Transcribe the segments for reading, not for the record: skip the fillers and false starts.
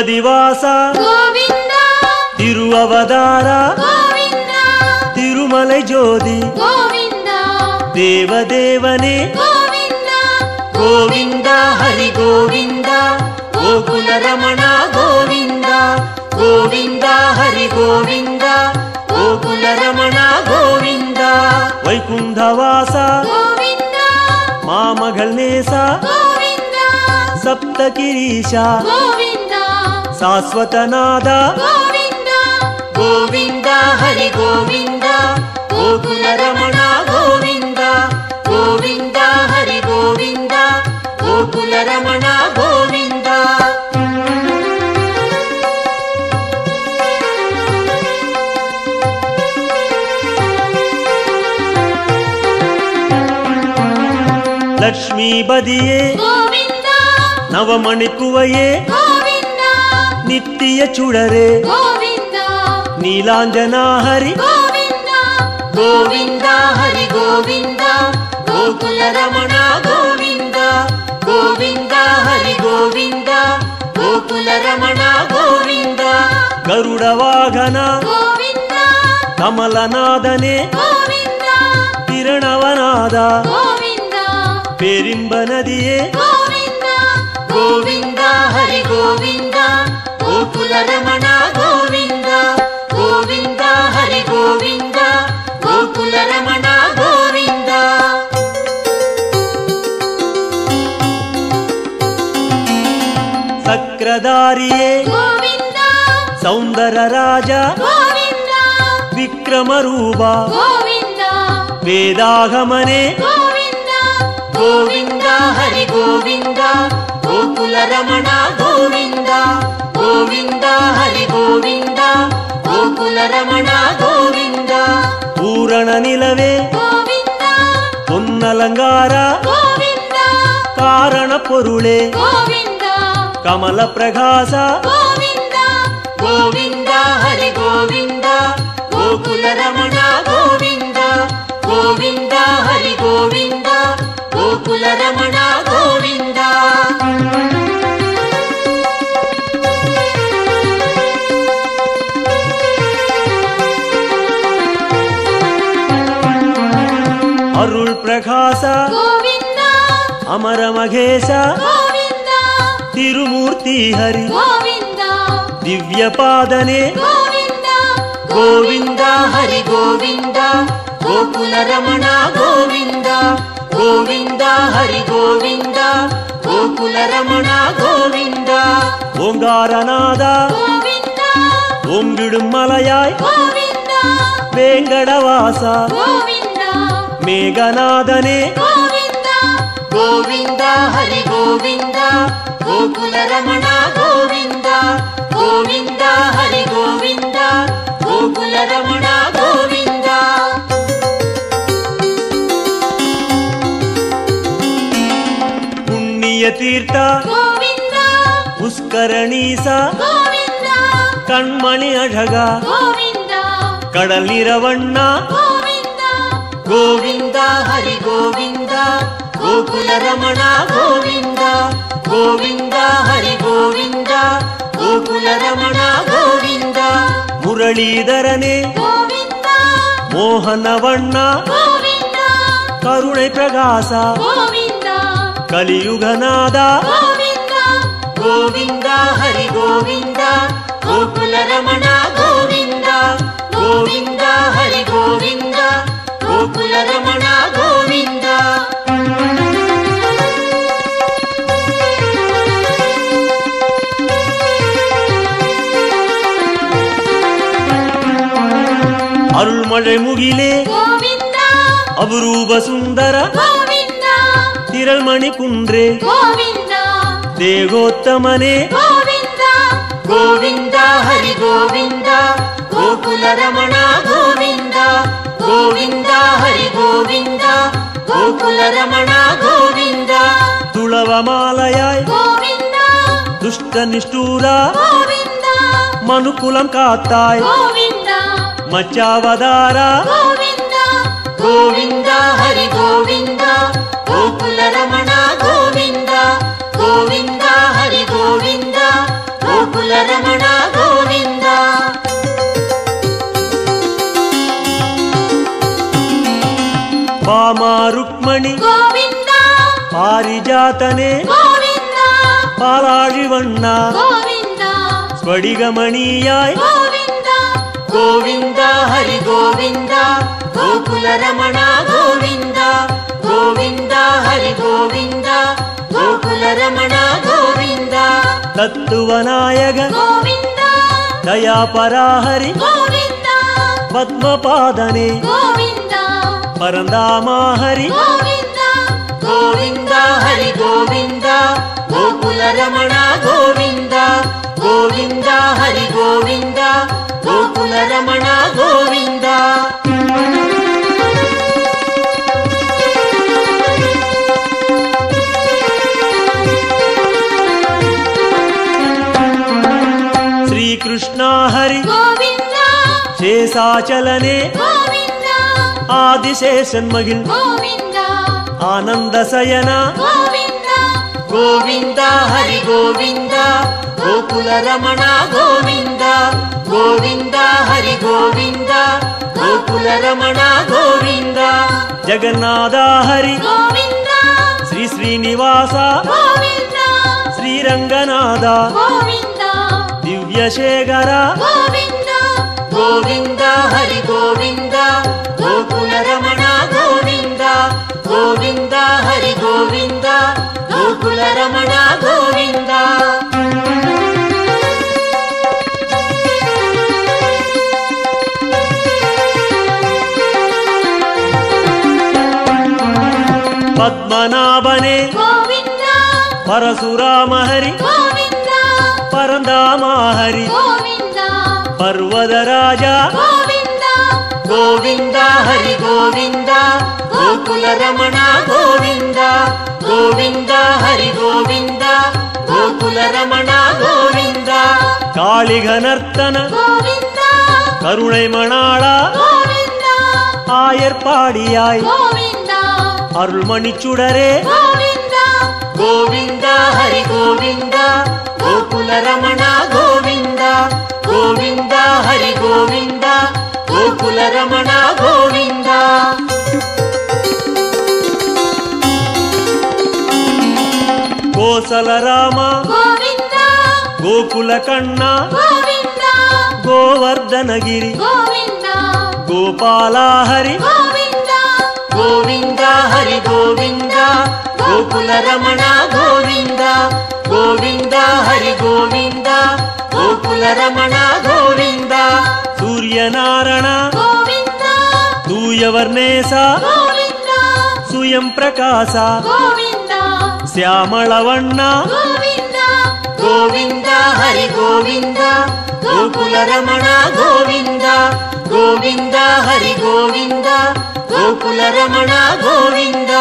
திருப்பதிவாச கோவிந்தா திருவவதார கோவிந்தா திருமலை ஜோதி கோவிந்தா தேவதேவனே கோவிந்தா கோவிந்தா ஹரி கோவிந்தா கோகுல ரமண கோவிந்தா கோவிந்தா ஹரி கோவிந்தா கோகுல ரமண கோவிந்தா வைகுண்டவாச கோவிந்தா மாமகள் நேச கோவிந்தா ಸಪ್ತಗಿರೀಶ கோவிந்தா ಶಾಶ್ವತನಾದ கோவிந்தா ಗೋವಿಂದ ಹರಿ ಗೋವಿಂದ ಗೋಕುಲ ರಮಣ ಗೋವಿಂದ ಗೋವಿಂದ ಹರಿ ಗೋವಿಂದ ಗೋಕುಲ ರಮಣ ಗೋವಿಂದ ಲಕ್ಷ್ಮೀ ಬದಿಯೇ கோவிந்தா ನವಮಣಿಕುವಯೇ கோவிந்தா ನಿತ್ಯ ಚುಡರೆ கோவிந்தா ನೀಲಾಂಜನ ಹರಿ கோவிந்தா ಗೋವಿಂದ ಹರಿ ಗೋವಿಂದ ಗೋಕುಲ ರಮಣ ಗೋವಿಂದ ಗೋವಿಂದ ಹರಿ ಗೋವಿಂದ ಗೋಕುಲ ರಮಣ ಗೋವಿಂದ ಗರುಡ ವಾಹನ கோவிந்தா ಕಮಲನಾದನೆ கோவிந்தா ಕಿರಣವನಾದ கோவிந்தா ಪೇರಿಂಬ ನದಿಯೇ கோவிந்தா ಗೋವಿಂದ ಹರಿ ಗೋವಿಂದ ಗೋಕುಲ ರಮಣ ಗೋವಿಂದ ಗೋವಿಂದ ಹರಿ ಗೋವಿಂದ ಗೋಕುಲ ರಮಣ ಗೋವಿಂದ ಸಕ್ರಧಾರಿಯೇ கோவிந்தா ಸೌಂದರ ರಾಜ கோவிந்தா ವಿಕ್ರಮ ರೂಪ கோவிந்தா ವೇದಾಗಮನೆ கோவிந்தா ಗೋವಿಂದ ಹರಿ ಗೋವಿಂದ ಗೋಕುಲ ರಮಣ ಗೋವಿಂದ ಗೋವಿಂದ ಹರಿ ಗೋವಿಂದ ಗೋಕುಲ ರಮಣ ಗೋವಿಂದ ಪೂರಣ ನಿಲವೇ கோவிந்தா பொன்னலங்கார கோவிந்தா ಕಾರಣ ಪೊರುಳೆ கோவிந்தா ಕಮಲ ಪ್ರಕಾಶ கோவிந்தா ಗೋವಿಂದ ಹರಿ ಗೋವಿಂದ ಗೋಕುಲ ರಮಣ ಗೋವಿಂದ ಗೋವಿಂದ ಹರಿ ಗೋವಿಂದ ಗೋಕುಲ ರಮಣ ಗೋವಿಂದ ಅರುಳ್ ಪ್ರಕಾಶ கோவிந்தா ಅಮರ ಮಹೇಶ கோவிந்தா ತಿರುಮೂರ್ತಿ ಹರಿ கோவிந்தா ದಿವ್ಯ ಪಾದನೆ கோவிந்தா ಗೋವಿಂದ ಹರಿ ಗೋವಿಂದ ಗೋಕುಲ ರಮಣ ಗೋವಿಂದ ಗೋವಿಂದ ಹರಿ ಗೋವಿಂದ ಗೋಕುಲ ರಮಣ ಗೋವಿಂದ ಓಂಗಾರನಾದ கோவிந்தா ಓಂಬಿಡು ಮಲಯಾಯ್ கோவிந்தா ವೇಂಗಡವಾಸ கோவிந்தா ಮೇಘನಾದನೆ கோவிந்தா ಗೋವಿಂದ ಹರಿ ಗೋವಿಂದ ಗೋಕುಲ ರಮಣ ಗೋವಿಂದ ಗೋವಿಂದ ಹರಿ ಗೋವಿಂದ ಗೋಕುಲ ರಮಣ ಗೋವಿಂದ ಪುಣ್ಯ ತೀರ್ಥ கோவிந்தா ಪುಷ್ಕರಣೀಸ கோவிந்தா ಕಣ್ಮಣಿ ಅಢಗ கோவிந்தா ಕಡಲಿರವಣ್ಣ கோவிந்தா ಗೋವಿಂದ ಹರಿ ಗೋವಿಂದ ಗೋಕುಲ ರಮಣ ಗೋವಿಂದ ಗೋವಿಂದ ಹರಿ ಗೋವಿಂದ ಗೋಕುಲ ರಮಣ ಗೋವಿಂದ ಮುರಳೀಧರನೇ கோவிந்தா ಮೋಹನವಣ್ಣ கோவிந்தா ಕರುಣೆ ಪ್ರಕಾಶ கோவிந்தா ಕಲಿಯುಗನಾದ கோவிந்தா ಗೋವಿಂದ ಹರಿ ಗೋವಿಂದ ಗೋಕುಲ ರಮಣ ಗೋವಿಂದ ಗೋವಿಂದ ಹರಿ ಗೋವಿಂದ ಗೋಕುಲ ರಮಣ ಗೋವಿಂದ ಅರುಳ್ಮಳೆ ಮುಗಿಲೆ கோவிந்தா ಅಪರೂಪ ಸುಂದರ கோவிந்தா ತಿರಳ್ಮಣಿ ಕುಂಡ್ರೆ கோவிந்தா ದೇಗೋತ್ತಮನೆ கோவிந்தா ಗೋವಿಂದ ಹರಿ ಗೋವಿಂದ ಗೋಕುಲ ರಮಣ ಗೋವಿಂದ ಗೋವಿಂದ ಹರಿ ಗೋವಿಂದ ಗೋಕುಲ ರಮಣ ಗೋವಿಂದ ತುಳವ ಮಾಲಯಾಯ್ கோவிந்தா ದುಷ್ಟ ನಿಷ್ಠೂರ கோவிந்தா ಮನುಕುಲಂ ಕಾತ್ತಾಯ್ கோவிந்தா ಮಚ್ಚಾವದಾರ கோவிந்தா ಗೋವಿಂದ ಹರಿ ಗೋವಿಂದ ಗೋಕುಲ ರಮಣ ಗೋವಿಂದ ಗೋವಿಂದ ಹರಿ ಗೋವಿಂದ ಗೋಕುಲ ರಮಣ ಗೋವಿಂದ. ವಾಮ ರುಕ್ಮಣಿ ಗೋವಿಂದ ಪಾರಿಜಾತನೆ ಗೋವಿಂದ ಪಾಲಾಳಿವಣ್ಣ ಗೋವಿಂದ ಸ್ಫಟಿಕಮಣಿಯಾಯ್ ಗೋವಿಂದ ಗೋವಿಂದ ಹರಿ ಗೋವಿಂದ ಗೋಕುಲ ರಮಣ ಗೋವಿಂದ ಗೋವಿಂದ ಹರಿ ಗೋವಿಂದ ಗೋಕುಲ ರಮಣ ಗೋವಿಂದ. ತತ್ವನಾಯಕ ಗೋವಿಂದ ದಯಾಪರಾಹರಿ ಗೋವಿಂದ ಪದ್ಮಪಾದನೆ ಗೋವಿಂದ ಪರಂದಾಮ ಹರಿ ಗೋವಿಂದ ಗೋವಿಂದ ಹರಿ ಗೋವಿಂದ ಗೋಕುಲ ರಮಣ ಗೋವಿಂದ ಗೋವಿಂದ ಹರಿ ಗೋವಿಂದ ಗೋಕುಲ ರಮಣ ಗೋವಿಂದ. ಶ್ರೀಕೃಷ್ಣ ಹರಿ ಗೋವಿಂದ ಶೇಷಾಚಲನೆ ಗೋವಿಂದ ಆದಿಶೇಷನ್ಮಗಿಲ್ ಗೋವಿಂದ ಆನಂದ ಸಯನ ಗೋವಿಂದ ಗೋವಿಂದ ಹರಿ ಗೋವಿಂದ ಗೋಕುಲ ರಮಣ ಗೋವಿಂದ ಗೋವಿಂದ ಹರಿ ಗೋವಿಂದ ಗೋಕುಲ ರಮಣ ಗೋವಿಂದ. ಜಗನ್ನಾಥ ಹರಿ ಗೋವಿಂದ ಶ್ರೀ ಶ್ರೀನಿವಾಸ ಗೋವಿಂದ ಶ್ರೀರಂಗನಾಥ ಗೋವಿಂದ ದಿವ್ಯಶೇಖರ ಗೋವಿಂದ ಗೋವಿಂದ ಹರಿ ಗೋವಿಂದ ಗೋಕುಲ ರಮಣ ಗೋವಿಂದ ಗೋವಿಂದ ಹರಿ ಗೋವಿಂದ ಗೋಕುಲ ರಮಣ ಗೋವಿಂದ. ಪದ್ಮನಾಭನೆ ಗೋವಿಂದ ಪರಶುರಾಮ ಹರಿ ಗೋವಿಂದ ಪರಂದಾಮ ಹರಿ ಗೋವಿಂದ ಪರ್ವದ ರಾಜ ಗೋವಿಂದ ಗೋವಿಂದ ಹರಿ ಗೋವಿಂದ ಗೋಕುಲ ರಮಣ ಗೋವಿಂದ ಗೋವಿಂದ ಹರಿ ಗೋವಿಂದ ಗೋಕುಲ ರಮಣ ಗೋವಿಂದ. ಕಾಳಿಘನರ್ತನ ಗೋವಿಂದ கருணை மணாளா கோவிந்தா ஆயர்பாடியாய் கோவிந்தா அருள்மணிச்சுடரே கோவிந்தா கோவிந்தா ஹரி கோவிந்தா கோகுல ரமணா கோவிந்தா கோவிந்தா ஹரி கோவிந்தா கோகுல ரமணா கோவிந்தா. கோசல ராமா கோவிந்தா கோகுல கண்ணா கோவிந்தா கோவர்தனகிரி கோவிந்தா கோபாலா ஹரி கோவிந்தா கோவிந்தா ஹரி கோவிந்தா கோகுல ரமணா கோவிந்தா கோவிந்தா ஹரி கோவிந்தா கோகுல ரமணா கோவிந்தா. சூரியநாராயண கோவிந்தா தூயவர்ணேசா கோவிந்தா சுயம் பிரகாசா கோவிந்தா ಶ್ಯಾಮಳವಣ್ಣ கோவிந்தா ಗೋವಿಂದ ಹರಿ ಗೋವಿಂದ ಗೋಕುಲ ರಮಣ ಗೋವಿಂದ ಗೋವಿಂದ ಹರಿ ಗೋವಿಂದ ಗೋಕುಲ ರಮಣ ಗೋವಿಂದ.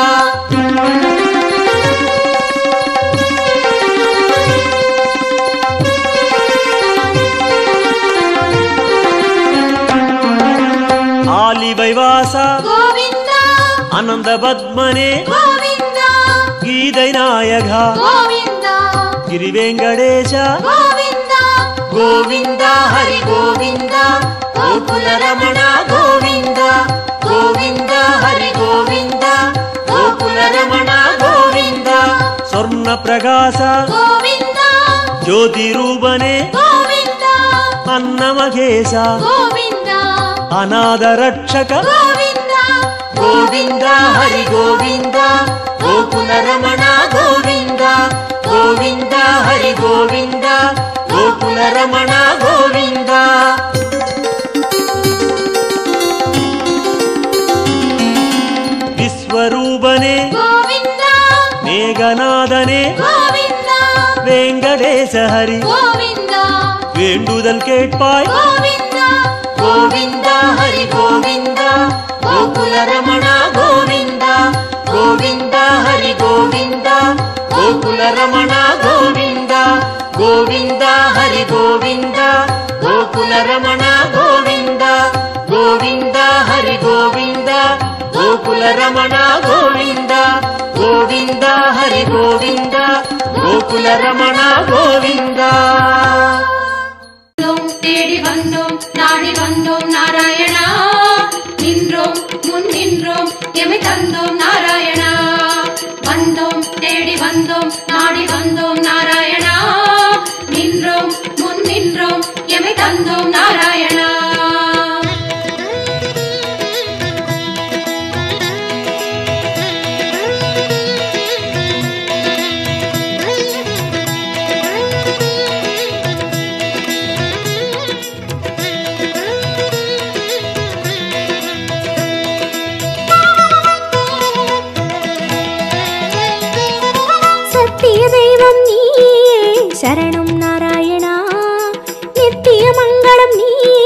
ಆಲಿವೈವಾಸ கோவிந்தா ಆನಂದ ಪದ್ಮನೆ கோவிந்தா ಗೀದೈನಾಯಕ கோவிந்தா ಗಿರಿವೆಂಕಟೇಶ கோவிந்தா ಗೋವಿಂದ ಹರಿ ಗೋವಿಂದ ಗೋಕುಲ ರಮಣ ಗೋವಿಂದ ಗೋವಿಂದ ಹರಿ ಗೋವಿಂದ ಗೋಕುಲ ರಮಣ ಗೋವಿಂದ. ಸ್ವರ್ಣ ಪ್ರಕಾಶ கோவிந்தா ಜ್ಯೋತಿ ರೂಪನೆ கோவிந்தா ಅನ್ನಮಘೇಶ கோவிந்தா ಅನಾಥ ರಕ್ಷಕ கோவிந்தா ಗೋವಿಂದ ಹರಿ ಗೋವಿಂದ ಗೋಕುಲ ರಮಣ ಗೋವಿಂದ ಗೋವಿಂದ ಹರಿ ಗೋವಿಂದ ಗೋಕುಲ ರಮಣ ಗೋವಿಂದ. ವಿಶ್ವರೂಪನೆ கோவிந்தா ಮೇಘನಾದನೆ கோவிந்தா ವೆಂಕಟೇಶ ಹರಿ கோவிந்தா வேண்டுதல் கேட்பாய் கோவிந்தா ಗೋವಿಂದ ಹರಿ ಗೋವಿಂದ ಗೋಕುಲ ರಮಣ ಗೋವಿಂದ ಗೋವಿಂದ ಹರಿ ಗೋವಿಂದ ಗೋಕುಲ ರಮಣ ಗೋವಿಂದ ಗೋವಿಂದ ಹರಿ ಗೋವಿಂದ ಗೋಕುಲ ರಮಣ ಗೋವಿಂದ ಗೋವಿಂದ ಹರಿ ಗೋವಿಂದ ಗೋಕುಲ ರಮಣ ಗೋವಿಂದ ಗೋವಿಂದ ಹರಿ ಗೋವಿಂದ ಗೋಕುಲ ರಮಣ ಗೋವಿಂದ. வந்தோம் நாராயணா, நின்றோம் முன் நின்றோம் எமை தந்தோம் நாராயணா. வந்தோம் தேடி வந்தோம் நாடி வந்தோம் நாராயணா, நின்றோம் முன் நின்றோம் எமை தந்தோம் நாராயணா. சரணம் நாராயணா, நித்திய மங்களம் நீயே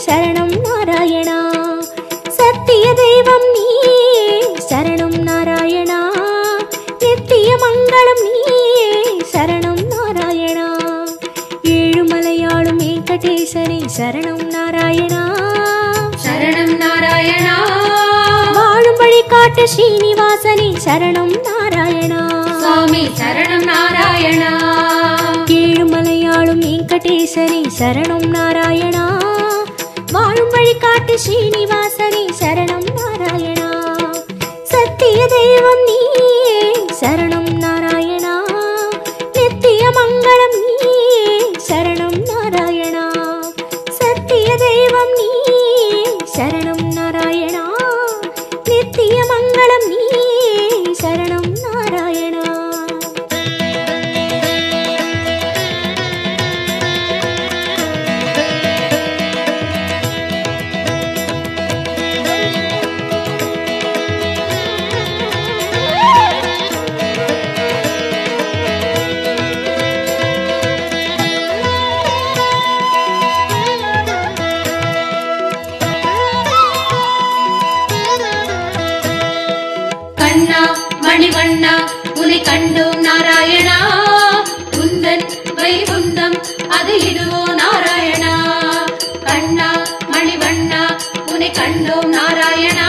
சரணம் நாராயணா. சத்திய தெய்வம் நீயே சரணம் நாராயணா, நித்திய மங்களம் நீயே சரணம் நாராயணா. ஏழுமலையாளும் வெங்கடேசனே சரணம் நாராயணா, சரணம் நாராயணா. வாழும் வழி காட்டு ஸ்ரீனிவாசனே சரணம் நாராயணா, சுவாமி சரணம் நாராயணா. ஏழுமலையாளும் வெங்கடேசனே சரணம் நாராயணா, வாழும் வழி காட்டு ஸ்ரீனிவாசனே சரணம் நாராயணா. சத்திய தெய்வம் நீயே சரணம் நாராயணா, நித்திய மங்களம் நீயே சரணம் நாராயணா. சத்திய தெய்வம் நீயே சரணம் நாராயணா, நித்திய மங்களம் நீயே சரணம் நாராயணா. கண்ணா மணிவண்ணா உனை கண்டோம் நாராயணா, உந்தன் வைகுந்தம் அது இதுவோ நாராயணா. கண்ணா மணிவண்ணா உனை கண்டோம் நாராயணா,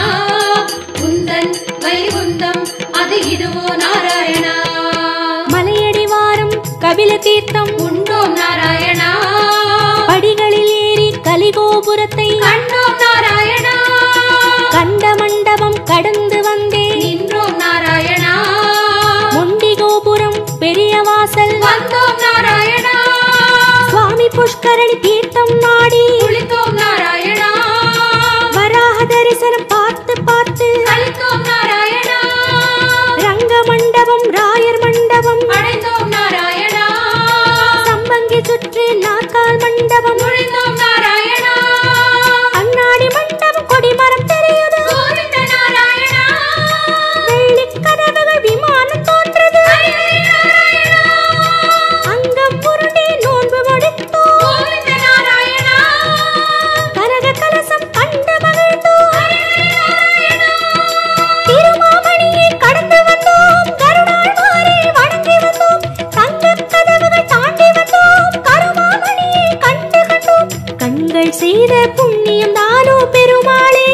உந்தன் வைகுந்தம் அது இதுவோ நாராயணா. மலையடிவாரம் கபில தீர்த்தம் உண்டோம் நாராயணா, படிகளில் ஏறி கலிகோபுரத்தை கண்டோம் நாராயணா. கண்ட மண்டபம் கடந்து வந்தேன் நின்றோம் நாராயணா, முண்டி கோபுரம் பெரிய வாசல் வந்தோம் நாராயணா. சுவாமி புஷ்கரணி தீர்த்தம் நாடி குளித்தோம் நாராயணா, வராக தரிசனம் பார்த்து பார்த்து அளித்தோம் நாராயணா. ரங்க மண்டபம் ராயர் மண்டபம் அடைந்தோம் நாராயணா, சம்பங்கி சுற்றி நாற்கால் மண்டபம் நுழைந்தோம் நாராயணா. அண்ணாடி மண்டபம் கொடிமரம் தெரியுது கோவிந்த நாராயணா, வெள்ளி கதவுகள் விமானம் தோன்றது ஹரிஹரி நாராயணா. அங்கம் உருண்டே நோன்பு முடித்தோம் கோவிந்த நாராயணா, கனக கலசம் கண்டு மகிழ்ந்தோம் ஹரிஹரி நாராயணா. திருமாமணியை கடந்து வந்தோம் கருடாழ்வாரை வணங்கி வந்தோம் தங்கக் கதவுகள் தாண்டி வந்தோம் கருமாமணியை கண்டு கண்டோம். கண்கள் செய்த புண்ணியம் தானோ பெருமாளே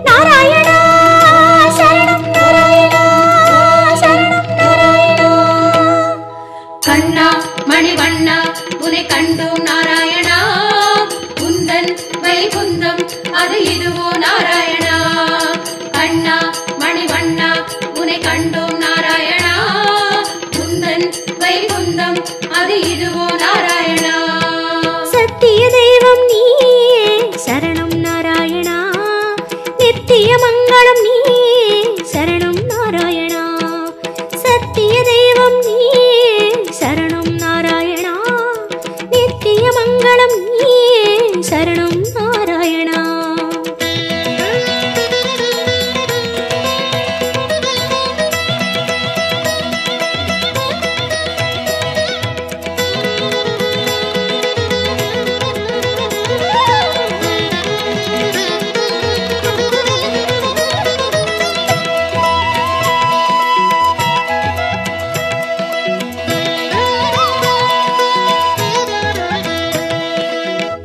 நாராயணா, சரணம் நாராயணா, சரணம் நாராயணா. கண்ணா மணிவண்ணா உனை கண்டோம் நாராயணா, உந்தன் வைகுந்தம் அது இதுவோ நாராயணா. கண்ணா மணிவண்ணா உனை கண்டோம் நாராயணா, உந்தன் வைகுந்தம் அது இதுவோ நாராயணா. சத்திய தெய்வம் நீயே சரணம் நாராயணா, நித்திய மங்களம் நீயே சரணம் நாராயணா. சத்திய தெய்வம் நீயே சரணம் நாராயணா, நித்திய மங்களம் நீயே சரணம் நாராயணா.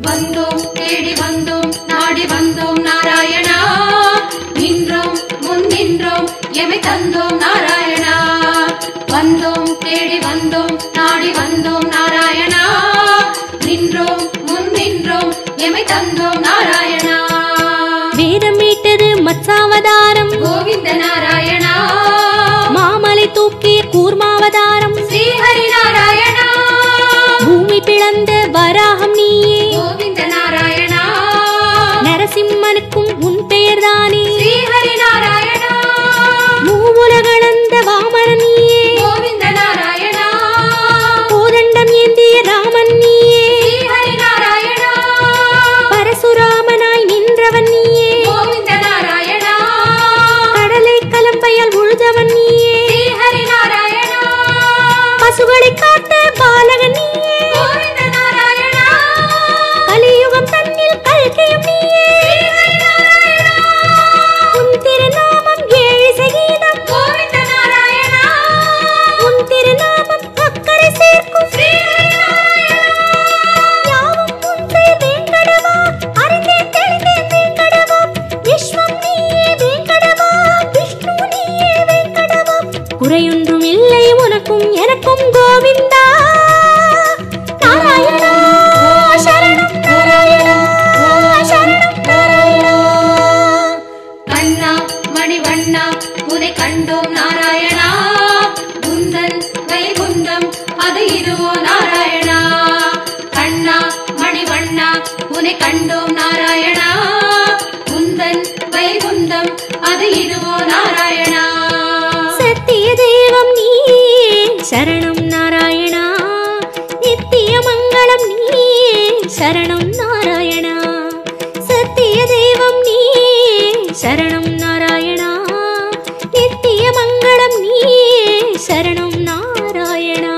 வந்தோம் தேடி வந்தோம் நாடி வந்தோம் நாராயணா, நின்றோம் முன் நின்றோம் எமை தந்தோம் நாராயணா. வந்தோம் தேடி வந்தோம் நாடி வந்தோம் நாராயணா, நின்றோம் வந்தோம் முன் நின்றோம் எமை தந்தோம் நாராயணா. வேதம் மீட்டது மத்சாவதாரம் கோவிந்த நாராயணா. மாமலை தூக்கிய கூர்மாவதாரம் ஸ்ரீஹரி நாராயணா. பூமி பிளந்த வராகம் நீயே கோவிந்த நாராயணா. நரசிம்மனுக்கும் உன் பெயர்தானே ஸ்ரீஹரி நாராயணா. மூவுலகளந்த வாமனன் நீயே கோவிந்த நாராயணா. கோதண்டம் ஏந்திய ராமன் நீயே ஸ்ரீஹரி நாராயணா. பரசுராமனாய் நின்றவன் நீயே கோவிந்த நாராயணா. கடலை கலம்பையால் உழுதவன் நீயே ஸ்ரீஹரி நாராயணா. பசுகளை காத்த பாலகன் நீயே கோவிந்த நாராயணா. கலியுகம் தன்னில் கல்கியும் நீயே ஸ்ரீஹரி நாராயணா. உன் திருநாமம் ஏழு சகீதம் கோவிந்த நாராயணா. உன் திருநாமம் அக்கறை சேர்க்கும் ஸ்ரீஹரி நாராயணா. யாவும் உன் பெயர் வேங்கடவா அறிந்தேன் தெரிந்தேன் வேங்கடவா விஸ்வம் நீயே வேங்கடவா விஷ்ணு நீயே வேங்கடவா குறையொன்றும் இல்லை உனக்கும் எனக்கும் கோவிந்தா நாராயணா சரணம் நாராயணா சரணம் நாராயணா. கண்ணா மணிவண்ணா உனை கண்டோம் நாராயணா. குந்தன் வைகுந்தம் அது இதுவோ நாராயணா. கண்ணா மணிவண்ணா உனை கண்டோம் நாராயணா. குந்தன் வைகுந்தம் அது இதுவோ நாராயணா. சத்திய தெய்வம் நீயே சரணம் நாராயணா. நித்திய மங்களம் நீயே சரணம் நாராயணா. சத்திய தெய்வம் நீயே சரணம் நாராயணா. நித்திய மங்களம் நீயே சரணம் நாராயணா.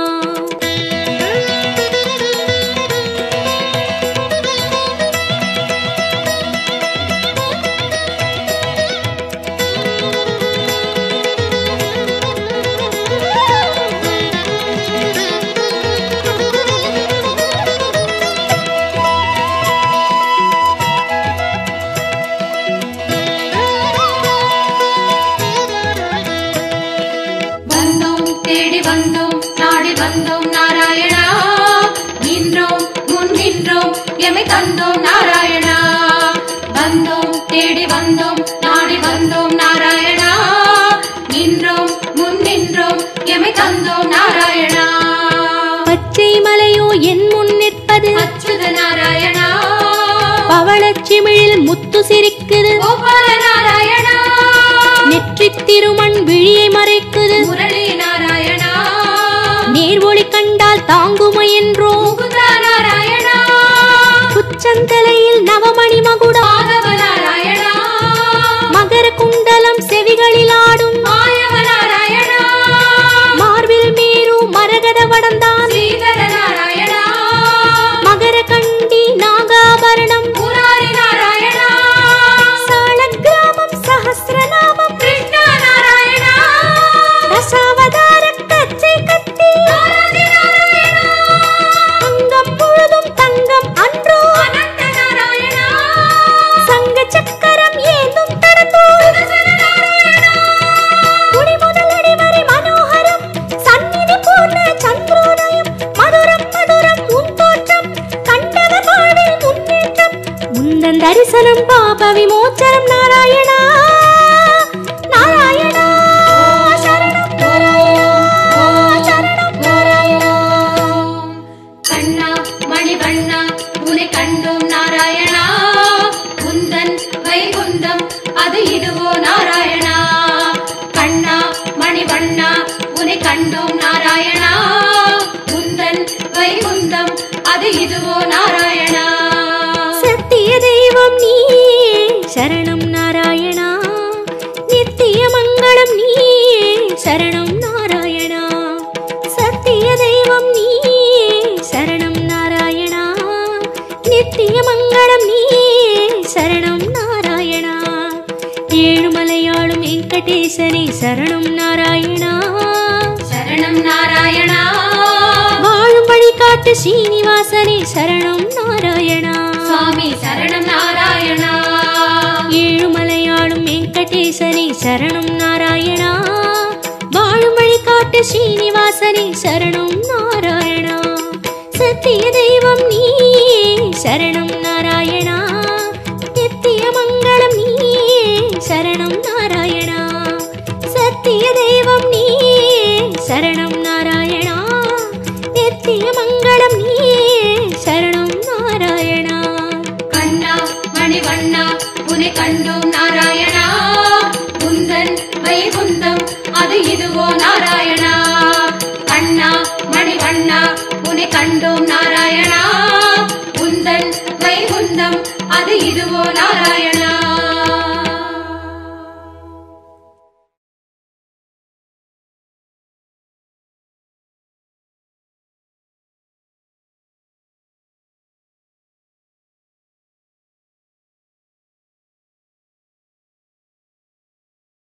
வந்தோம் தேடி வந்தோம் நாடி வந்தோம் நாராயணா. நின்றோம் முன் நின்றோம் எமை தந்தோம் நாராயணா. வந்தோம் தேடி வந்தோம் நாடி வந்தோம் நாராயணா. நின்றோம் முன் நின்றோம் எமை தந்தோம் நாராயணா. பச்சை மலையோ என் முன் நிற்பது அச்சுத நாராயணா. பவளச்சிமிழில் முத்து சிரிக்குது கோபால நாராயணா. நெற்றித் திருமண் விழியை மறைக்குது முரளி நாராயணா. நேர் ஒளி கண்டால் தாங்குமோ என்றோ முகுந்தா நாராயணா. உச்சந்தலையில் நவமணி மகுடம் மாதவ நாராயணா. மகர குண்டலம் செவிகளில் ஆடும் மாயவ நாராயணா. மார்பில் மேரு மரகத வடந்தான் ஸ்ரீதர நாராயணா. மகர கண்டி நாகாபரணம் முராரி நாராயணா. சாளக்கிராமம் சஹஸ்ரநாமம் கிருஷ்ணா நாராயணா. ரசாவதார கச்சை கத்தி ஆதி நாராயணா. அங்கம் முழுதும் தங்கம் அன்றோ அனந்த நாராயணா. சங்க சக்கரம் ஏந்தும் தடந்தோ சுதர்சன நாராயணா. குடி முதல் அடிவரை மனோகரம் சந்நிதி பூர்ண சந்திரோதயம் மதுரம் மதுரம் உன் தோற்றம் கண்டவர் வாழ்வில் முன்னேற்றம் முந்தன் தரிசனம் பாப விமோச்சனம் நாராயணா நாராயணா சரணம் நாராயணா சரணம் நாராயணா. கண்ணா மணிவண்ணா உனை கண்டோம் நாராயணா. குந்தன் வைகுந்தம் அது இதுவோ நாராயணா. கண்ணா மணிவண்ணா உனை கண்டோம் நாராயணா. குந்தன் வைகுந்தம் அது இதுவோ நாராயணா. சத்திய தெய்வம் நீயே சரணம் நாராயணா. நித்திய மங்களம் நீயே சரணம் நாராயணா. சத்திய தெய்வம் நீயே சரணம் நாராயணா. நித்திய மங்களம் நீயே சரணம் நாராயணா. ஏழுமலையாளும் வெங்கடேசனே சரணம் நாராயணா. சரணம் நாராயணா. வாழும் வழிகாட்டு ஸ்ரீனிவாசனே சரணம் நாராயணா. சுவாமி சரணம் நாராயணா. ஏழுமலையாளும் வெங்கடேசனே சரணம் நாராயணா. வாழும் வழிகாட்டு ஸ்ரீனிவாசனே சரணம் நாராயணா. சத்திய தெய்வம் நீயே சரணம் நாராயணா. நித்திய மங்களம் நீயே சரணம் நாராயணா. சத்திய தெய்வம் நீயே சரணம் நாராயணா. நித்திய மங்களம் நீயே சரணம் நாராயணா. கண்ணா மணிவண்ணா உன்னை கண்டோம் நாராயணா. உந்தன் வைகுந்தம் அது இதுவோ நாராயணா. கண்ணா மணிவண்ணா உன்னை கண்டோம் நாராயணா. உந்தன் வைகுந்தம் அது இதுவோ நாராயணா.